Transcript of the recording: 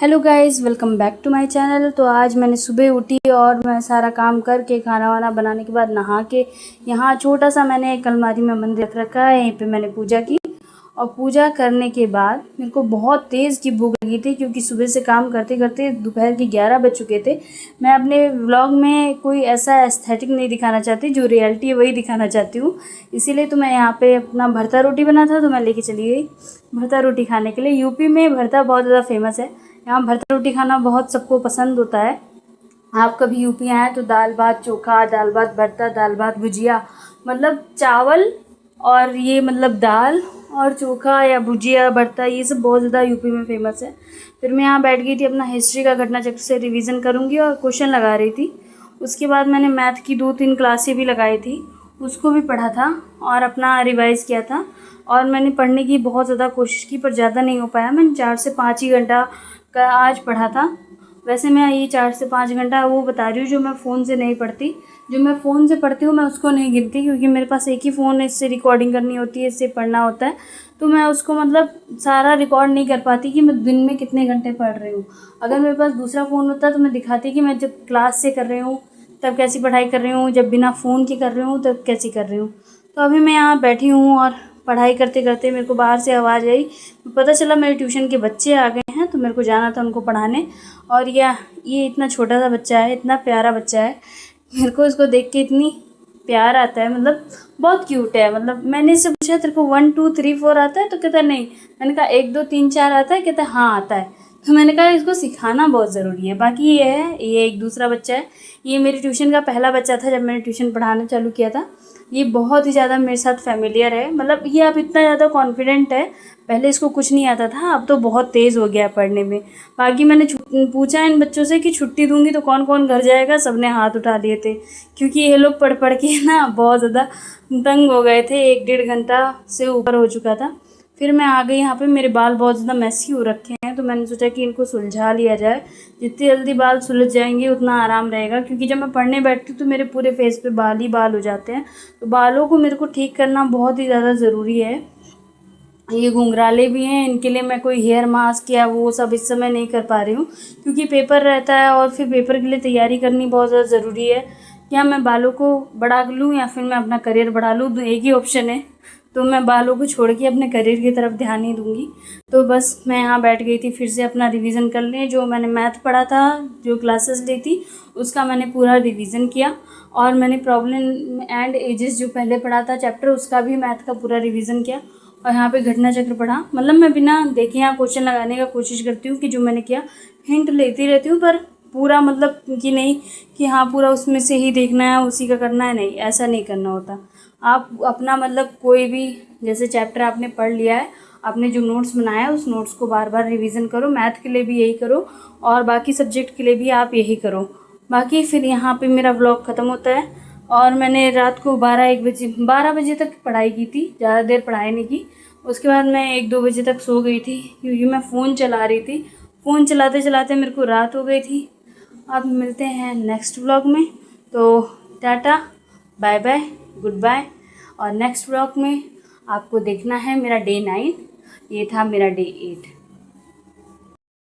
Hello guys, welcome back to my channel. तो आज मैंने सुबह उठी और मैं सारा काम करके खाना वाना बनाने के बाद नहा के यहाँ छोटा सा मैंने एक अलमारी में मंदिर रख रखा है। यहीं पे मैंने पूजा की और पूजा करने के बाद मेरे को बहुत तेज़ की भूख लगी थी, क्योंकि सुबह से काम करते करते दोपहर के 11 बज चुके थे। मैं अपने व्लॉग में कोई ऐसा एस्थेटिक नहीं दिखाना चाहती, जो रियलिटी है वही दिखाना चाहती हूँ। इसीलिए तो मैं यहाँ पे अपना भरता रोटी बना था, तो मैं लेके चली गई भरता रोटी खाने के लिए। यूपी में भरता बहुत ज़्यादा फेमस है। यहाँ भरता रोटी खाना बहुत सबको पसंद होता है। आप कभी यूपी आए तो दाल भात चोखा, दाल भात भरता, दाल भात भुजिया, मतलब चावल और ये मतलब दाल और चोखा या भुजिया भरता, ये सब बहुत ज़्यादा यूपी में फेमस है। फिर मैं यहाँ बैठ गई थी, अपना हिस्ट्री का घटना चक्र से रिवीजन करूँगी और क्वेश्चन लगा रही थी। उसके बाद मैंने मैथ की 2-3 क्लासें भी लगाई थी, उसको भी पढ़ा था और अपना रिवाइज़ किया था। और मैंने पढ़ने की बहुत ज़्यादा कोशिश की, पर ज़्यादा नहीं हो पाया। मैंने 4 से 5 ही घंटा का आज पढ़ा था। वैसे मैं ये 4 से 5 घंटा वो बता रही हूँ जो मैं फ़ोन से नहीं पढ़ती। जो मैं फ़ोन से पढ़ती हूँ मैं उसको नहीं गिनती, क्योंकि मेरे पास एक ही फ़ोन है, इससे रिकॉर्डिंग करनी होती है, इससे पढ़ना होता है। तो मैं उसको मतलब सारा रिकॉर्ड नहीं कर पाती कि मैं दिन में कितने घंटे पढ़ रही हूँ। अगर मेरे पास दूसरा फ़ोन होता तो मैं दिखाती कि मैं जब क्लास से कर रही हूँ तब कैसी पढ़ाई कर रही हूँ, जब बिना फ़ोन के कर रही हूँ तब कैसी कर रही हूँ। तो अभी मैं यहाँ बैठी हूँ और पढ़ाई करते करते मेरे को बाहर से आवाज़ आई। पता चला मेरे ट्यूशन के बच्चे आ गए हैं, तो मेरे को जाना था उनको पढ़ाने। और ये इतना छोटा सा बच्चा है, इतना प्यारा बच्चा है, मेरे को इसको देख के इतनी प्यार आता है, मतलब बहुत क्यूट है। मतलब मैंने इससे पूछा तेरे को 1 2 3 4 आता है, तो कहता है नहीं। मैंने कहा 1 2 3 4 आता है, कहता है हाँ आता है। तो मैंने कहा इसको सिखाना बहुत ज़रूरी है। बाकी ये है, ये एक दूसरा बच्चा है, ये मेरी ट्यूशन का पहला बच्चा था जब मैंने ट्यूशन पढ़ाना चालू किया था। ये बहुत ही ज़्यादा मेरे साथ फेमिलियर है, मतलब ये अब इतना ज़्यादा कॉन्फिडेंट है। पहले इसको कुछ नहीं आता था, अब तो बहुत तेज़ हो गया है पढ़ने में। बाकी मैंने पूछा इन बच्चों से कि छुट्टी दूंगी तो कौन कौन घर जाएगा, सबने हाथ उठा लिए थे, क्योंकि ये लोग पढ़ पढ़ के ना बहुत ज़्यादा तंग हो गए थे। 1-1.5 घंटा से ऊपर हो चुका था। फिर मैं आ गई यहाँ पे। मेरे बाल बहुत ज़्यादा मैसी हो रखे हैं, तो मैंने सोचा कि इनको सुलझा लिया जाए। जितनी जल्दी बाल सुलझ जाएंगे उतना आराम रहेगा, क्योंकि जब मैं पढ़ने बैठती हूँ तो मेरे पूरे फेस पे बाल ही बाल हो जाते हैं। तो बालों को मेरे को ठीक करना बहुत ही ज़्यादा ज़रूरी है। ये घुंघराले भी हैं, इनके लिए मैं कोई हेयर मास्क या वो सब इस समय नहीं कर पा रही हूँ, क्योंकि पेपर रहता है और फिर पेपर के लिए तैयारी करनी बहुत ज़्यादा ज़रूरी है। या मैं बालों को बढ़ा लूँ या फिर मैं अपना करियर बढ़ा लूँ, तो एक ही ऑप्शन है। तो मैं बालों को छोड़ के अपने करियर की तरफ ध्यान नहीं दूँगी। तो बस मैं यहाँ बैठ गई थी फिर से अपना रिवीजन करने। जो मैंने मैथ पढ़ा था, जो क्लासेस ली थी, उसका मैंने पूरा रिवीजन किया। और मैंने प्रॉब्लम एंड एजेस जो पहले पढ़ा था चैप्टर, उसका भी मैथ का पूरा रिवीजन किया। और यहाँ पे घटना चक्र पढ़ा। मतलब मैं बिना देखे यहाँ क्वेश्चन लगाने का कोशिश करती हूँ कि जो मैंने किया हिंट लेती रहती हूँ, पर पूरा मतलब कि नहीं कि हाँ पूरा उसमें से ही देखना है, उसी का करना है, नहीं, ऐसा नहीं करना होता। आप अपना मतलब कोई भी जैसे चैप्टर आपने पढ़ लिया है, आपने जो नोट्स बनाया है उस नोट्स को बार बार रिवीजन करो। मैथ के लिए भी यही करो और बाकी सब्जेक्ट के लिए भी आप यही करो। बाकी फिर यहाँ पे मेरा व्लॉग ख़त्म होता है। और मैंने रात को 12 बजे तक पढ़ाई की थी, ज़्यादा देर पढ़ाई नहीं की। उसके बाद मैं 1-2 बजे तक सो गई थी, क्योंकि मैं फ़ोन चला रही थी। फ़ोन चलाते चलाते मेरे को रात हो गई थी। अब मिलते हैं नेक्स्ट व्लॉग में। तो tata, bye bye, good bye. और नेक्स्ट व्लॉग में आपको देखना है मेरा डे 9, ये था मेरा डे 8।